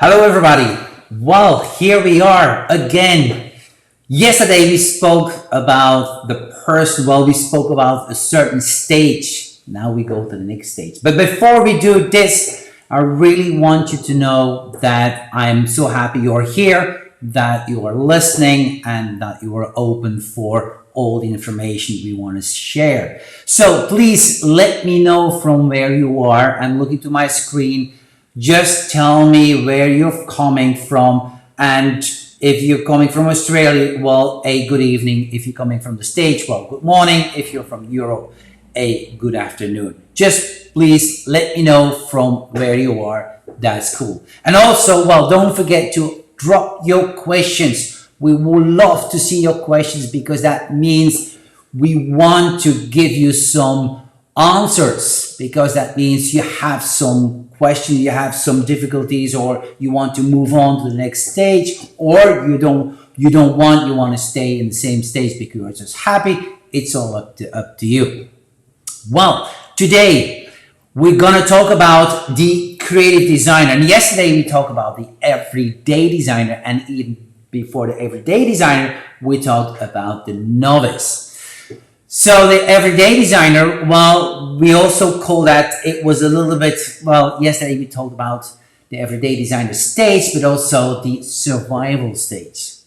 Hello everybody. Well, here we are again. Yesterday we spoke about we spoke about a certain stage. Now we go to the next stage. But before we do this, I really want you to know that I'm so happy you're here, that you are listening, and that you are open for all the information we want to share. So please let me know from where you are. I'm looking to my screen. Just tell me where you're coming from, and if you're coming from Australia, well, a good evening. If you're coming from the States, well, good morning. If you're from Europe, a good afternoon. Just please let me know from where you are. That's cool. And also, well, don't forget to drop your questions. We would love to see your questions because that means we want to give you some answers, because that means you have some questions, you have some difficulties, or you want to move on to the next stage, or you want to stay in the same stage because you're just happy. It's all up to you. Well, today we're gonna talk about the creative designer, and yesterday we talked about the everyday designer, and even before the everyday designer we talked about the novice. So the everyday designer, well, we also call that, it was a little bit, well, yesterday we talked about the everyday designer stage, but also the survival stage.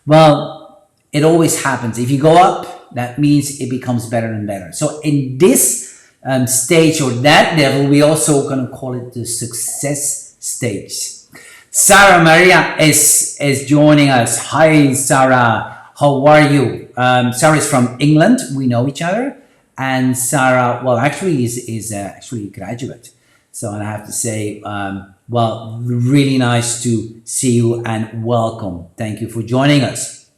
Well, it always happens. If you go up, that means it becomes better and better. So in this stage or that level, we also going to call it the success stage. Sarah Maria is joining us. Hi, Sarah. How are you? Sarah is from England. We know each other. And Sarah, well, actually is actually a graduate. So I have to say, well, really nice to see you and welcome. Thank you for joining us.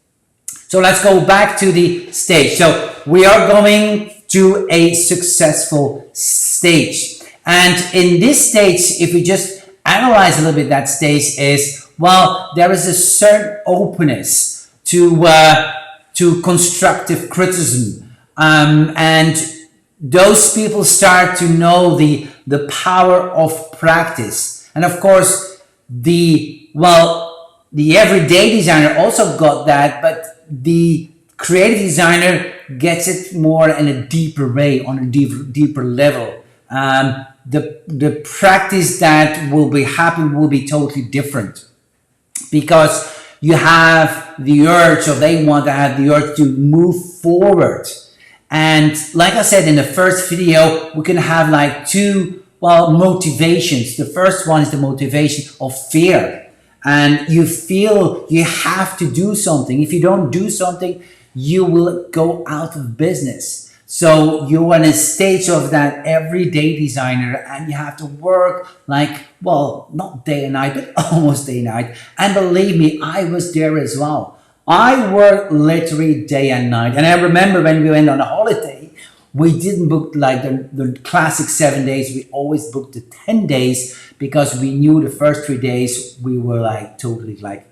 So let's go back to the stage. So we are going to a successful stage. And in this stage, if we just analyze a little bit, that stage is, well, there is a certain openness to constructive criticism, and those people start to know the power of practice. And of course, the everyday designer also got that, but the creative designer gets it more in a deeper way, on a deeper level. The practice that will be happening will be totally different, because you have the urge, or they want to have the urge to move forward. And like I said in the first video, we can have like two, well, motivations. The first one is the motivation of fear. And you feel you have to do something. If you don't do something, you will go out of business. So you're in a stage of that everyday designer, and you have to work like, well, not day and night, but almost day and night. And believe me, I was there as well. I worked literally day and night. And I remember when we went on a holiday, we didn't book like the classic 7 days. We always booked the 10 days, because we knew the first 3 days we were like totally like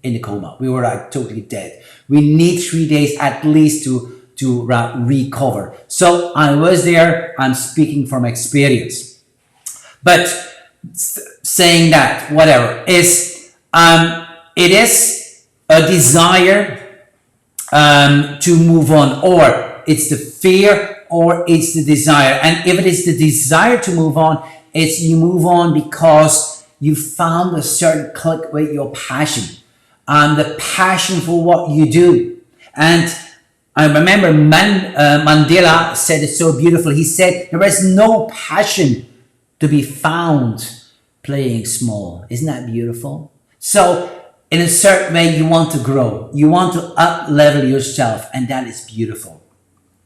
in a coma. We were like totally dead. We need 3 days at least to recover. So I was there. I'm speaking from experience. But saying that, whatever, is it is a desire to move on, or it's the fear, or it's the desire. And if it is the desire to move on, it's you move on because you found a certain click with your passion, the passion for what you do. And I remember Mandela said it so beautiful. He said, there is no passion to be found playing small. Isn't that beautiful? So in a certain way, you want to grow. You want to up-level yourself, and that is beautiful.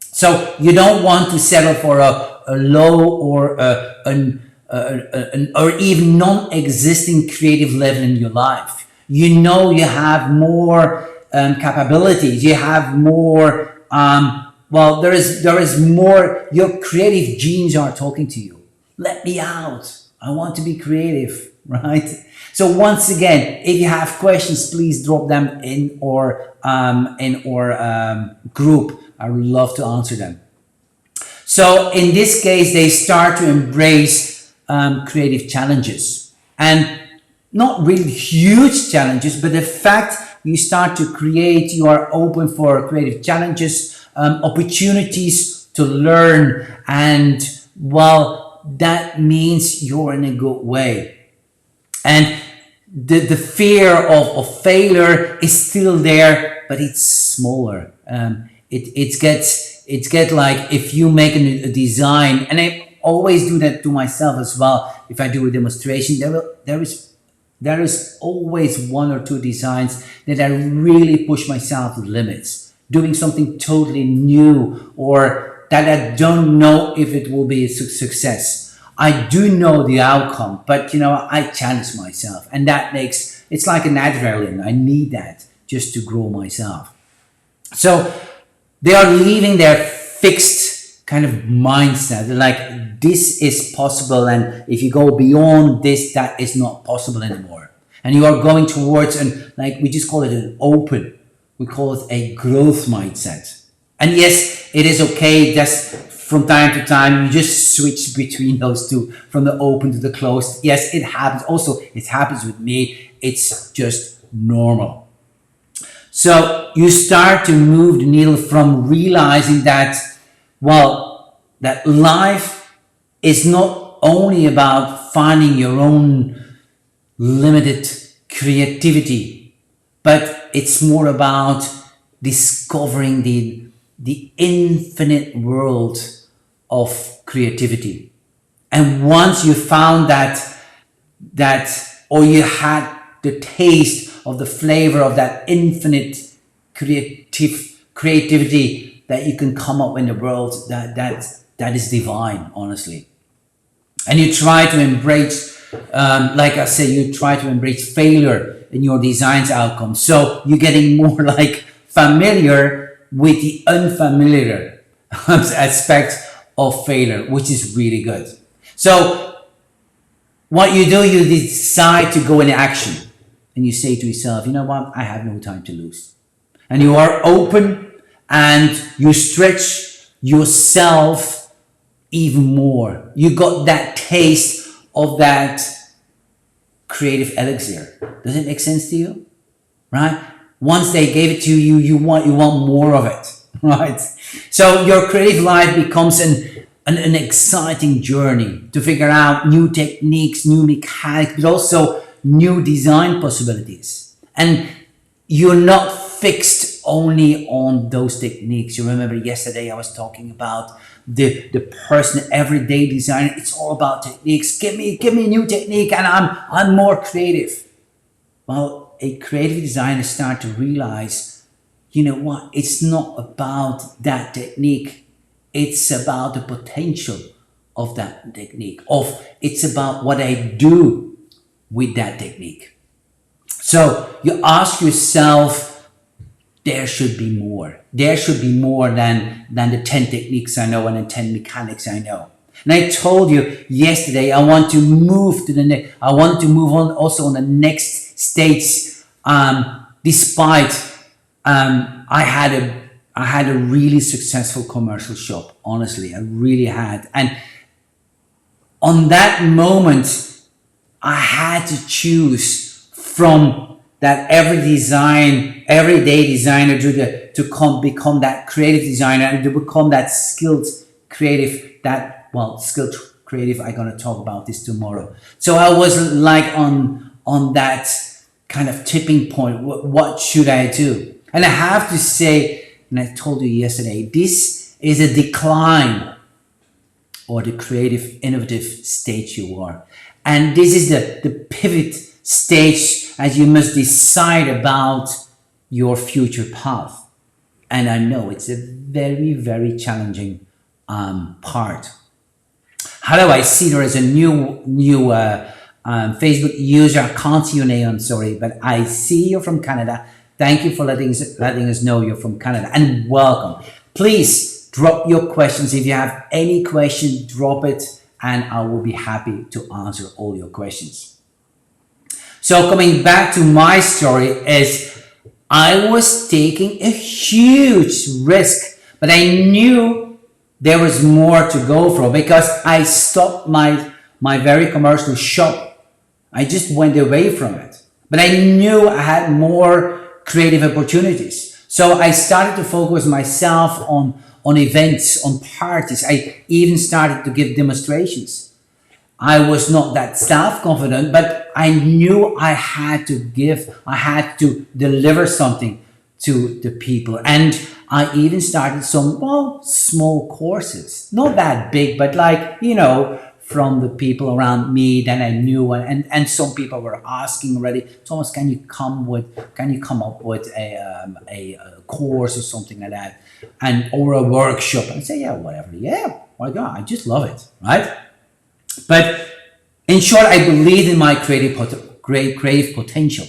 So you don't want to settle for a low or or even non-existing creative level in your life. You know you have more capabilities, you have more, well, there is more, your creative genes are talking to you. Let me out, I want to be creative, right? So once again, if you have questions, please drop them in our group. I would love to answer them. So in this case, they start to embrace creative challenges. And not really huge challenges, but the fact you start to create, you are open for creative challenges, opportunities to learn, and well, that means you're in a good way. And the fear of failure is still there, but it's smaller. It gets like if you make a design, and I always do that to myself as well. If I do a demonstration, there is always one or two designs that I really push myself to the limits, doing something totally new or that I don't know if it will be a success. I do know the outcome, but I challenge myself, and that makes it's like an adrenaline. I need that just to grow myself. So they are leaving their fixed kind of mindset. They're like, this is possible, and if you go beyond this, that is not possible anymore. And you are going towards, and like we just call it an open, we call it a growth mindset. And yes, it is okay. That's from time to time, you just switch between those two, from the open to the closed. Yes, it happens. Also, it happens with me. It's just normal. So you start to move the needle from realizing that, well, that life is not only about finding your own limited creativity, but it's more about discovering the infinite world of creativity. And once you found or you had the taste of the flavor of that infinite creativity that you can come up in the world, that is divine, honestly. And you try to embrace, like I said, you try to embrace failure in your design's outcome. So you're getting more like familiar with the unfamiliar aspect of failure, which is really good. So what you do, you decide to go into action, and you say to yourself, you know what, I have no time to lose. And you are open, and you stretch yourself even more. You got that taste of that creative elixir. Does it make sense to you? Right? Once they gave it to you, you want more of it. Right? So your creative life becomes an exciting journey to figure out new techniques, new mechanics, but also new design possibilities. And you're not fixed only on those techniques. You remember yesterday I was talking about the person, everyday designer. It's all about techniques. Give me a new technique and I'm more creative. Well, a creative designer start to realize, you know what, it's not about that technique. It's about the potential of that technique. It's about what I do with that technique. So you ask yourself, there should be more. There should be more than the 10 techniques I know and the 10 mechanics I know. And I told you yesterday, I want to move to the next. I want to move on also on the next stage. Despite I had a really successful commercial shop. Honestly, I really had. And on that moment, I had to choose from that everyday designer to become that creative designer and to become that skilled creative. Skilled creative. I'm gonna talk about this tomorrow. So I was like on that kind of tipping point. What should I do? And I have to say, and I told you yesterday, this is a decline or the creative, innovative stage you are. And this is the pivot stage as you must decide about your future path. And I know it's a very, very challenging part. How do I see there is a new Facebook user? I can't see your name, I'm sorry, but I see you're from Canada. Thank you for letting us know you're from Canada, and welcome. Please drop your questions. If you have any question, drop it, and I will be happy to answer all your questions. So coming back to my story is I was taking a huge risk, but I knew there was more to go for because I stopped my very commercial shop I just went away from it. But I knew I had more creative opportunities. So I started to focus myself on events, on parties. I even started to give demonstrations. I was not that self-confident, but I knew I had to give, I had to deliver something to the people. And I even started some, well, small courses, not that big, but like, from the people around me that I knew, and some people were asking already, Thomas, can you come up with a course or something like that, or a workshop? And I say, yeah, whatever, yeah, my God, I just love it, right? But in short, I believed in my creative potential,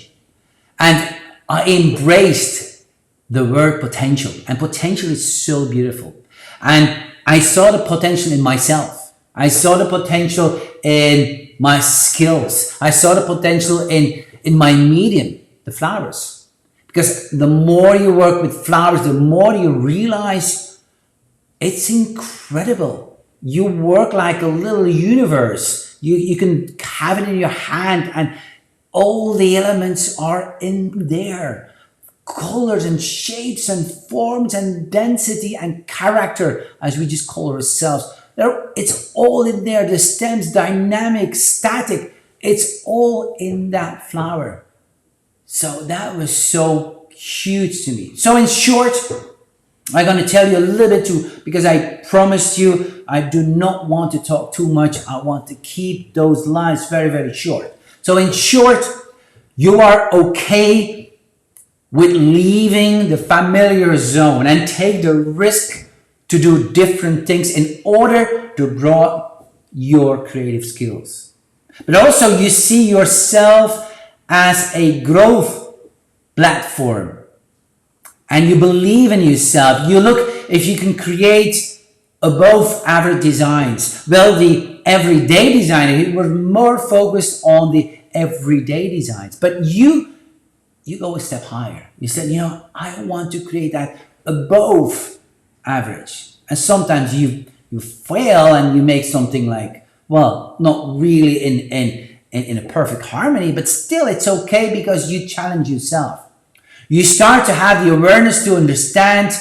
and I embraced the word potential. And potential is so beautiful. And I saw the potential in myself. I saw the potential in my skills. I saw the potential in my medium, the flowers. Because the more you work with flowers, the more you realize it's incredible. You work like a little universe. You can have it in your hand, and all the elements are in there. Colors and shapes and forms and density and character, as we just call ourselves. It's all in there. The stems, dynamic, static. It's all in that flower. So that was so huge to me. So in short, I'm going to tell you a little bit too, because I promised you I do not want to talk too much. I want to keep those lines very, very short. So in short, you are okay with leaving the familiar zone and take the risk to do different things in order to grow your creative skills. But also you see yourself as a growth platform, and you believe in yourself. You look if you can create above average designs. Well, the everyday designer was more focused on the everyday designs, but you go a step higher. You said, I want to create that above average. And sometimes you fail and you make something like, well, not really in a perfect harmony, but still it's okay because you challenge yourself. You start to have the awareness to understand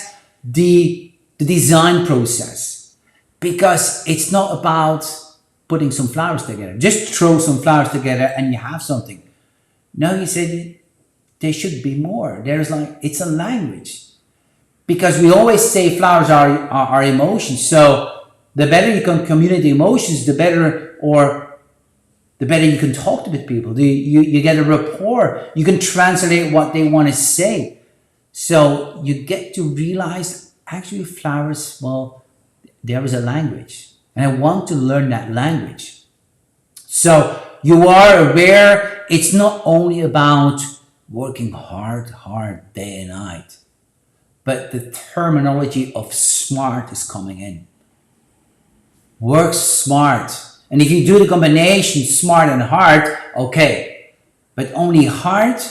the design process, because it's not about putting some flowers together. Just throw some flowers together and you have something. No, you said there should be more. It's a language. Because we always say flowers are emotions. So the better you can communicate emotions, the better you can talk to the people. You get a rapport. You can translate what they want to say. So you get to realize, actually flowers, well, there is a language. And I want to learn that language. So you are aware it's not only about working hard day and night, but the terminology of smart is coming in. Work smart. And if you do the combination smart and hard, okay. But only hard,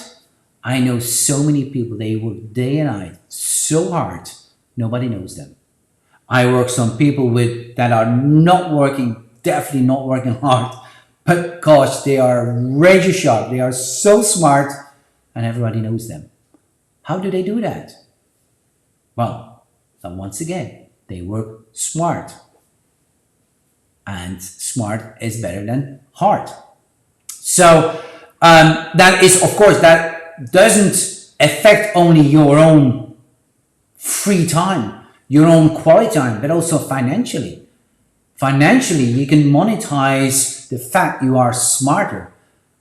I know so many people, they work day and night so hard, nobody knows them. I work some people that are definitely not working hard, but gosh, they are razor sharp, they are so smart, and everybody knows them. How do they do that? Well, once again, they work smart. And smart is better than hard. So that is, of course, that doesn't affect only your own free time, your own quality time, but also financially. Financially, you can monetize the fact you are smarter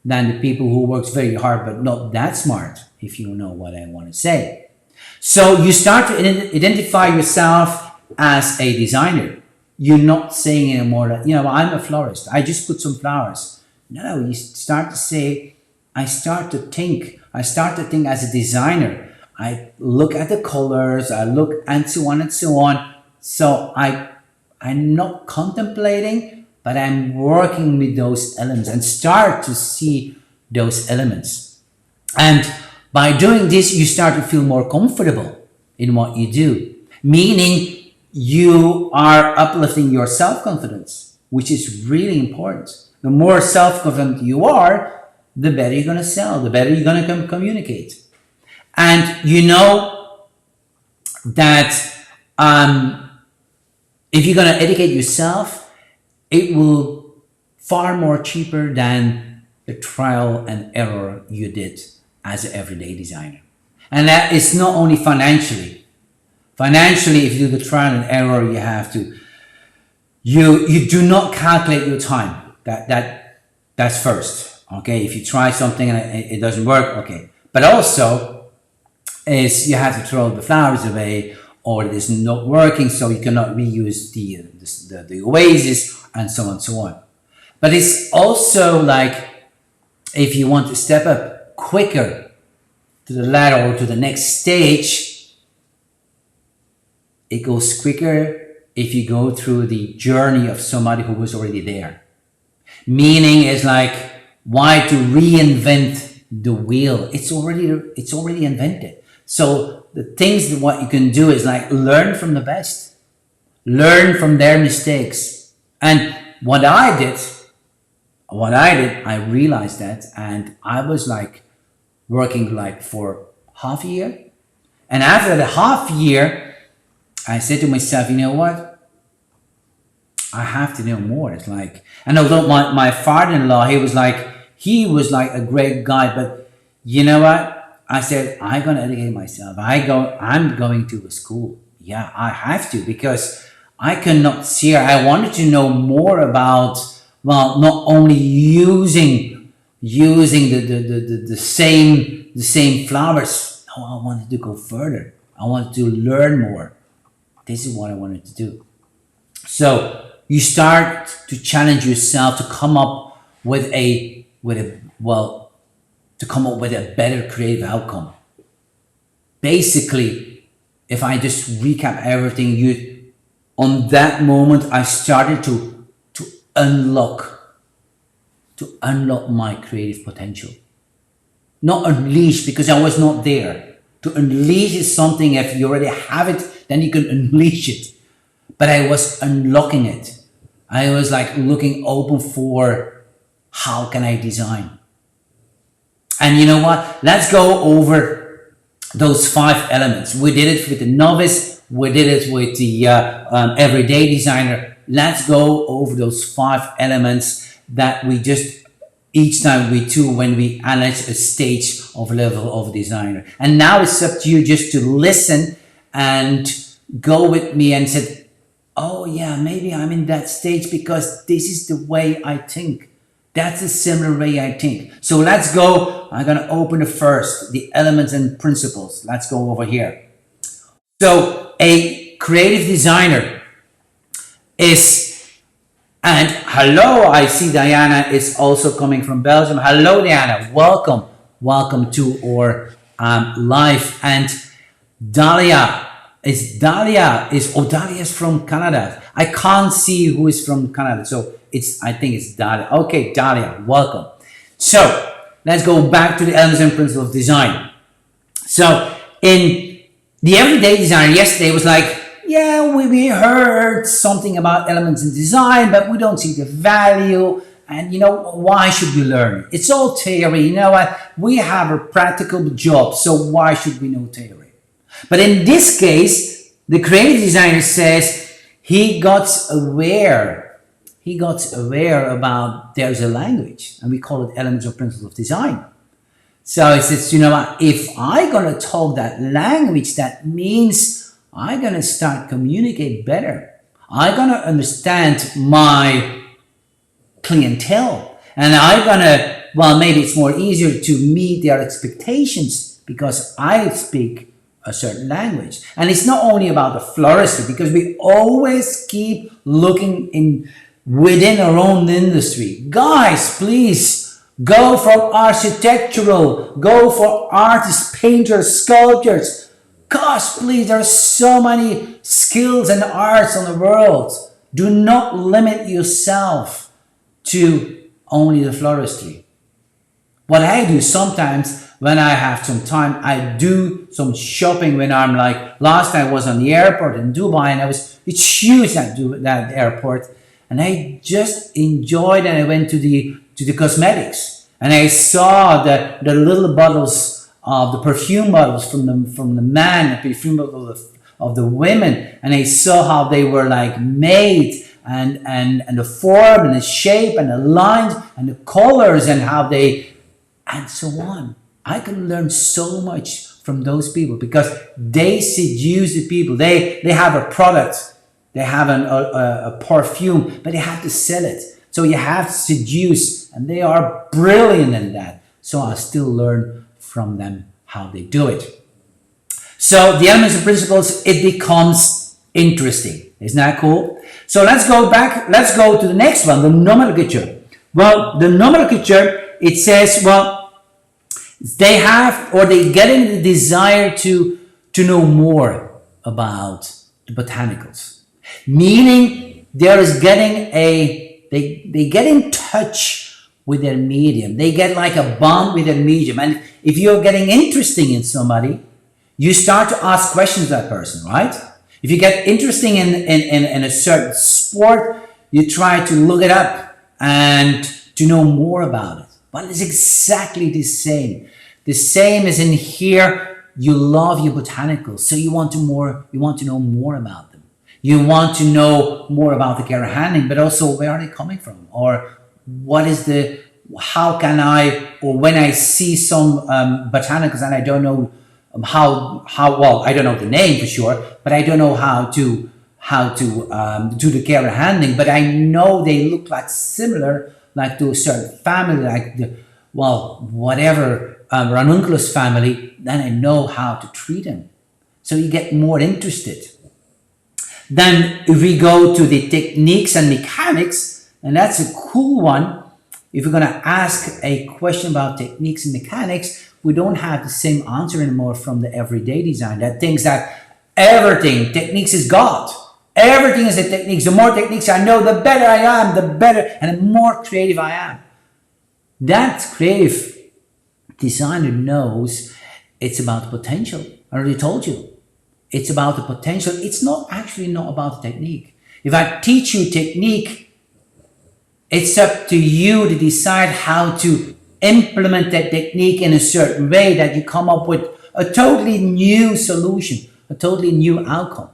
than the people who works very hard but not that smart, if you know what I want to say. So you start to identify yourself as a designer. You're not saying anymore that, I'm a florist. I just put some flowers. No, you start to say, I start to think as a designer. I look at the colors, I look and so on and so on. So I'm not contemplating, but I'm working with those elements and start to see those elements. And by doing this, you start to feel more comfortable in what you do, meaning you are uplifting your self-confidence, which is really important. The more self-confident you are, the better you're going to sell, the better you're going to communicate. And you know that if you're going to educate yourself, it will far more cheaper than the trial and error you did as an everyday designer. And that is not only financially. Financially, if you do the trial and error, you have to, you do not calculate your time. That's first. Okay, if you try something and it doesn't work, okay. But also, is you have to throw the flowers away, or it is not working, so you cannot reuse the oasis, and so on and so on. But it's also like, if you want to step up quicker to the ladder or to the next stage, it goes quicker if you go through the journey of somebody who was already there. Meaning is like, why to reinvent the wheel? It's already invented. So the things that what you can do is like learn from the best, learn from their mistakes. And what I did, I realized that, and I was like working like for half a year. And after the half year, I said to myself, you know what? I have to know more. It's like, and although my father-in-law, he was like a great guy, but you know what? I said, I'm going to educate myself. I'm going to a school. Yeah, I have to, because I cannot see. I wanted to know more about, well, not only using the same flowers. No, I wanted to go further. I wanted to learn more. This is what I wanted to do. So you start to challenge yourself to come up with a better creative outcome. Basically, if I just recap everything, on that moment I started to unlock my creative potential. Not unleash, because I was not there. To unleash is something, if you already have it, then you can unleash it. But I was unlocking it. I was like looking open for, how can I design? And you know what? Let's go over those 5 elements. We did it with the novice. We did it with the everyday designer. Let's go over those 5 elements that we just, each time we do when we analyze a stage of level of designer. And now it's up to you just to listen and go with me and say, oh yeah, maybe I'm in that stage because this is the way I think. That's a similar way I think. So let's go. I'm going to open the first, the elements and principles. Let's go over here. So a creative designer is, and hello, I see Diana is also coming from Belgium. Hello, Diana. Welcome. Welcome to our live. And Dahlia is from Canada. I can't see who is from Canada. So I think it's Dahlia. Okay, Dahlia, welcome. So let's go back to the elements and principles of design. So in the everyday design yesterday was like, yeah, we heard something about elements in design, but we don't see the value. And you know, why should we learn? It's all theory. You know what? We have a practical job, so why should we know theory? But in this case, the creative designer says he got aware about there's a language, and we call it elements or principles of design. So he says, you know what, if I'm going to talk that language, that means I'm going to start communicate better. I'm going to understand my clientele, and I'm going to, well, maybe it's more easier to meet their expectations because I speak a certain language. And it's not only about the floristry, because we always keep looking within our own industry. Guys, please go for architectural, go for artists, painters, sculptors. Gosh, please, there are so many skills and arts in the world. Do not limit yourself to only the floristry. What I do sometimes when I have some time, I do some shopping when I'm like, last time I was on the airport in Dubai, and it's huge, that airport. And I just enjoyed, and I went to the cosmetics. and I saw the little bottles of the perfume bottles from the man, the perfume bottles of the women, and I saw how they were like made, and the form and the shape and the lines and the colors and how they, and so on. I can learn so much from those people because they seduce the people. They have a product, they have a perfume, but they have to sell it. So you have to seduce, and they are brilliant in that. So I still learn from them how they do it. So the elements and principles, it becomes interesting. Isn't that cool? So let's go back. Let's go to the next one, the nomenclature. Well, the nomenclature, it says, well, they have, or they getting the desire to know more about the botanicals. Meaning there is getting they get in touch with their medium. They get like a bond with their medium. And if you're getting interesting in somebody, you start to ask questions of that person, right? If you get interesting in a certain sport, you try to look it up and to know more about it. But it's exactly the same. The same as in here, you love your botanicals, so you want to know more about them. You want to know more about the care handling, but also where are they coming from, or what is how can I, or when I see some botanicals and I don't know how well, I don't know the name for sure, but I don't know how to do the care handling, but I know they look like similar, like to a certain family, like whatever ranunculus family, then I know how to treat them. So you get more interested. Then if we go to the techniques and mechanics, and that's a cool one. If we're going to ask a question about techniques and mechanics, we don't have the same answer anymore from the everyday design that thinks that everything, techniques is God. Everything is the techniques. The more techniques I know, the better I am, the better, and the more creative I am. That creative designer knows it's about the potential. I already told you. It's about the potential. It's not about the technique. If I teach you technique, it's up to you to decide how to implement that technique in a certain way that you come up with a totally new solution, a totally new outcome.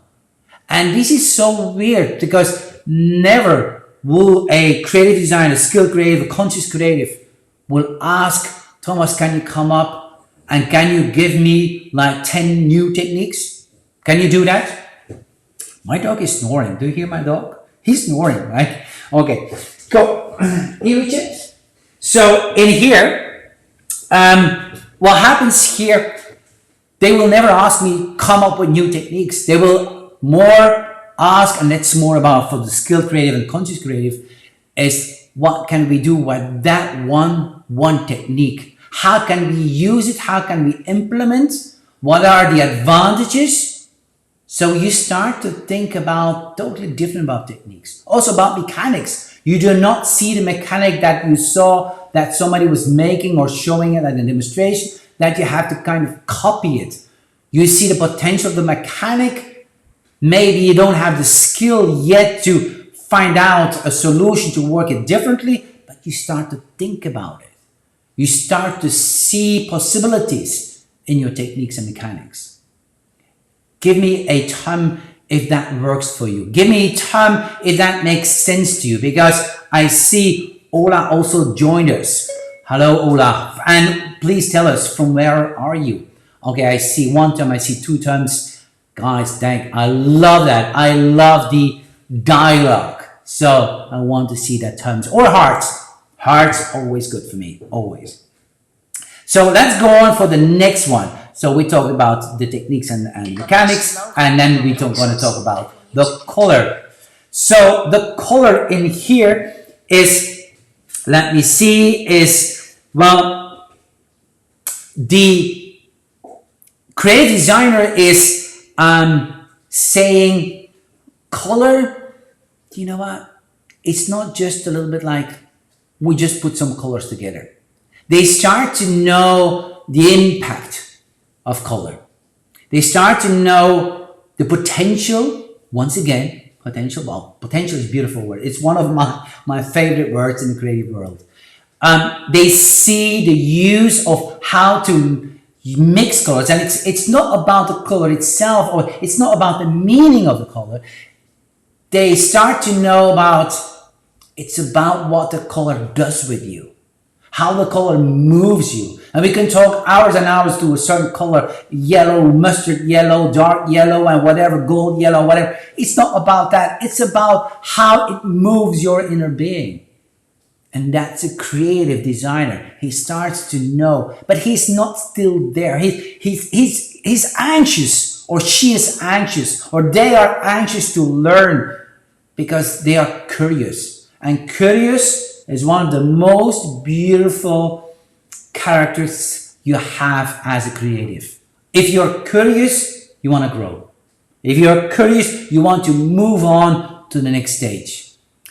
And this is so weird because never will a creative designer, a skilled creative, a conscious creative will ask, Thomas, can you come up and can you give me like 10 new techniques? Can you do that? My dog is snoring. Do you hear my dog? He's snoring, right? Okay, go. Here we check. So in here, what happens here, they will never ask me come up with new techniques. They will more ask, and that's more about for the skilled creative and conscious creative, is what can we do with that one technique? How can we use it? How can we implement? What are the advantages? So you start to think about totally different about techniques. Also about mechanics. You do not see the mechanic that you saw that somebody was making or showing it at a demonstration, that you have to kind of copy it. You see the potential of the mechanic. Maybe you don't have the skill yet to find out a solution to work it differently, but you start to think about it. You start to see possibilities in your techniques and mechanics. Give me a time if that works for you. Give me a time if that makes sense to you, because I see Ola also joined us. Hello, Ola. And please tell us, from where are you? Okay, I see one time, I see two times. Guys, I love that. I love the dialogue. So I want to see that terms or hearts. Hearts, always good for me, always. So let's go on for the next one. So we talked about the techniques and mechanics, and then we want to talk about the color. So the color in here is, let me see, is, well, the creative designer is saying color, you know what? It's not just a little bit like we just put some colors together. They start to know the impact of color. They start to know the potential. Once again, potential. Well, potential is a beautiful word. It's one of my favorite words in the creative world. They see the use of how to mix colors, and it's not about the color itself, or it's not about the meaning of the color. They start to know about, it's about what the color does with you, how the color moves you. And we can talk hours and hours to a certain color, yellow, mustard yellow, dark yellow, and whatever, gold yellow, whatever. It's not about that. It's about how it moves your inner being. And that's a creative designer. He starts to know, but he's not still there. He's anxious, or she is anxious, or they are anxious to learn because they are curious. And curious is one of the most beautiful characters you have as a creative. If you're curious, you want to grow. If you're curious, you want to move on to the next stage.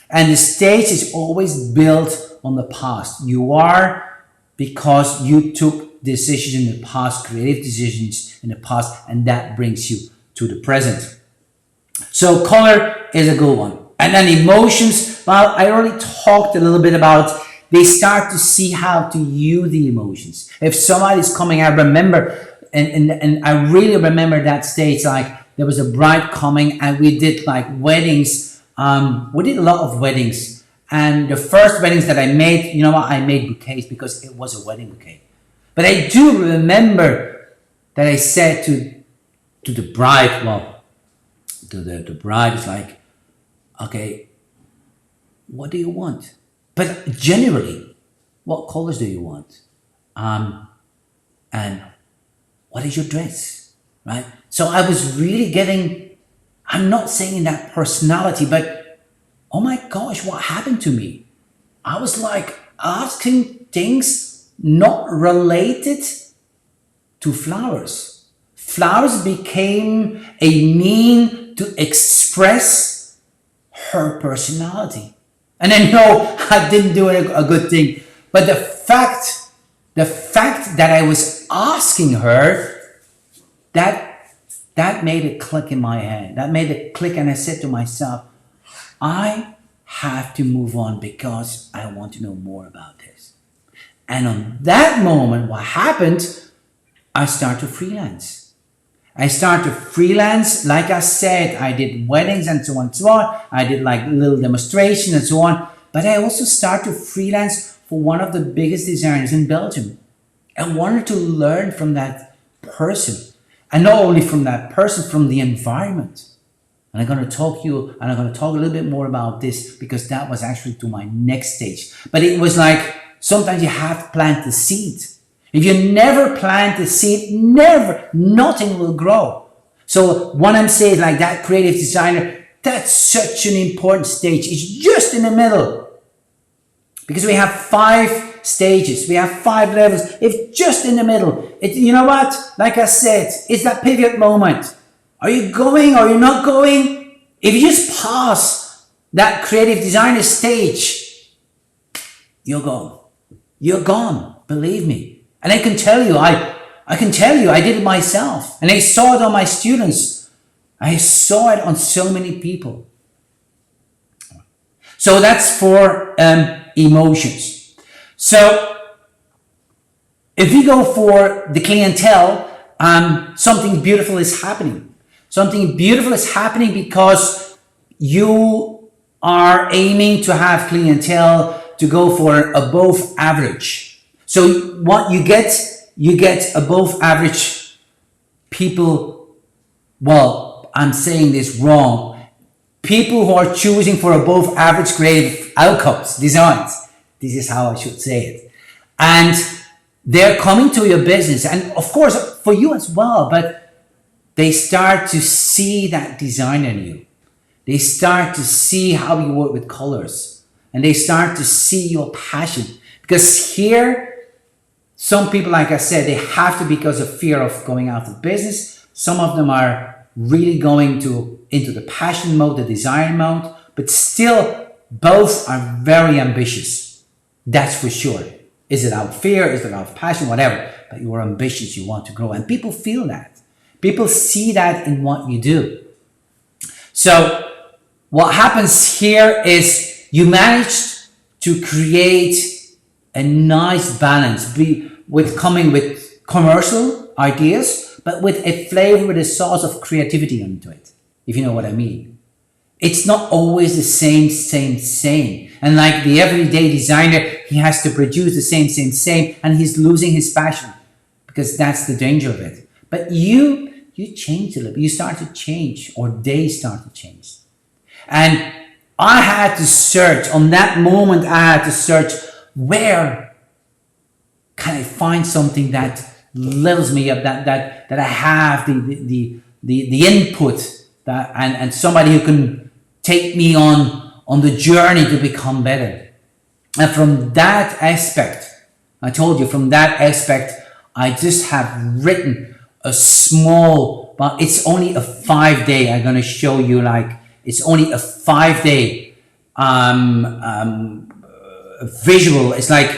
And the stage is always built on the past. You are because you took decisions in the past, creative decisions in the past, and that brings you to the present. So color is a good one. And then emotions, well, I already talked a little bit about, they start to see how to use the emotions. If somebody's coming, I remember, and I really remember that stage, like there was a bride coming and we did like weddings. We did a lot of weddings, and the first weddings that I made, you know what, I made bouquets because it was a wedding bouquet. But I do remember that I said to the bride, well, to the bride, is like, okay, what do you want? But generally, what colors do you want? And what is your dress, right? So I was really getting, I'm not saying that personality, but oh my gosh, what happened to me? I was like asking things not related to flowers. Flowers became a mean to express her personality. And I know I didn't do a good thing, but the fact that I was asking her, that made it click in my head. That made it click, and I said to myself, I have to move on because I want to know more about this. And on that moment, what happened, I started to freelance. I started to freelance, like I said, I did weddings and so on and so on. I did like little demonstrations and so on. But I also started to freelance for one of the biggest designers in Belgium. I wanted to learn from that person. And not only from that person, from the environment. And I'm going to talk a little bit more about this because that was actually to my next stage. But it was like, sometimes you have to plant the seed. If you never plant the seed, nothing will grow. So what I'm saying is like that creative designer, that's such an important stage. It's just in the middle. Because we have 5 stages, we have 5 levels. It's just in the middle. You know what? Like I said, it's that pivot moment. Are you going? Are you not going? If you just pass that creative designer stage, you're gone. You're gone. Believe me. And I can tell you, I did it myself. And I saw it on my students. I saw it on so many people. So that's for emotions. So if we go for the clientele, something beautiful is happening. Something beautiful is happening because you are aiming to have clientele to go for above average. So what you get above average people, well, I'm saying this wrong, people who are choosing for above average creative outcomes, designs. This is how I should say it. And they're coming to your business, and of course for you as well, but they start to see that design in you. They start to see how you work with colors, and they start to see your passion. Because here, some people, like I said, they have to because of fear of going out of business. Some of them are really going into the passion mode, the design mode, but still both are very ambitious. That's for sure. Is it out of fear? Is it out of passion? Whatever. But you are ambitious, you want to grow. And people feel that. People see that in what you do. So what happens here is you managed to create a nice balance, be with coming with commercial ideas, but with a flavor, with a sauce of creativity onto it, if you know what I mean. It's not always the same. And like the everyday designer, he has to produce the same, and he's losing his passion because that's the danger of it. But you change a little bit. You start to change, or they start to change. And I had to search, on that moment, I had to search, where can I find something that levels me up, that I have the input, that and somebody who can take me on the journey to become better. And from that aspect, I told you, from that aspect, I just have written a small, but it's only a 5-day. I'm gonna show you, like, it's only a 5-day visual. It's like,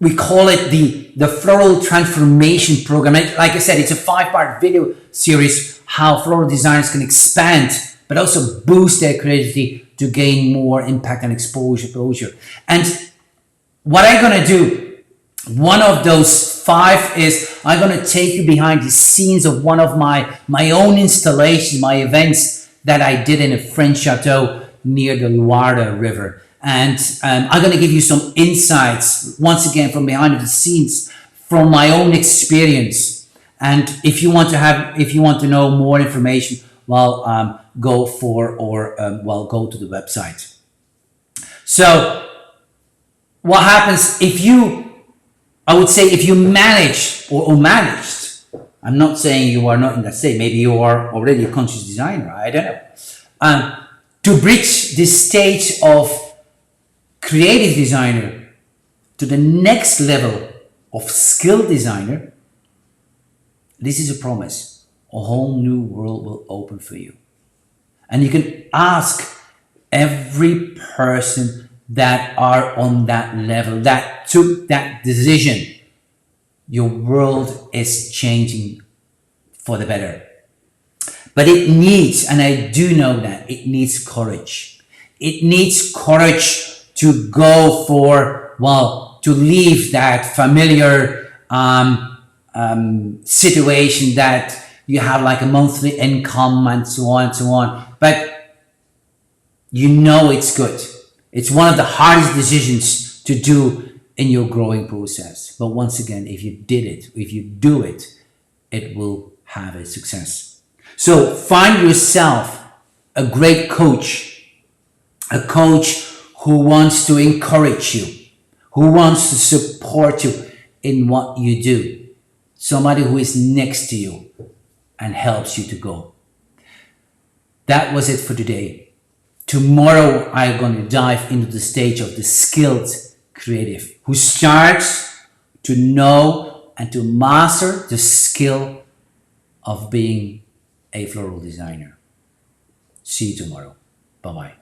we call it the floral transformation program. And like I said, it's a 5-part video series how floral designers can expand but also boost their creativity to gain more impact and exposure. And what I'm gonna do, one of those 5 is I'm gonna take you behind the scenes of one of my own installations, my events that I did in a French chateau near the Loire River. And I'm going to give you some insights, once again, from behind the scenes, from my own experience. And if you want to know more information, well, go to the website. So what happens if you manage or managed, I'm not saying you are not in that state, maybe you are already a conscious designer, I don't know, to bridge this stage of creative designer to the next level of skilled designer, this is a promise. A whole new world will open for you. And you can ask every person that are on that level, that took that decision. Your world is changing for the better. But it needs, and I do know that, it needs courage. It needs courage to go for, to leave that familiar situation that you have, like a monthly income and so on. But you know it's good. It's one of the hardest decisions to do in your growing process. But once again, if you do it, it will have a success. So find yourself a great coach, a coach who wants to encourage you, who wants to support you in what you do. Somebody who is next to you and helps you to go. That was it for today. Tomorrow, I'm going to dive into the stage of the skilled creative who starts to know and to master the skill of being a floral designer. See you tomorrow. Bye-bye.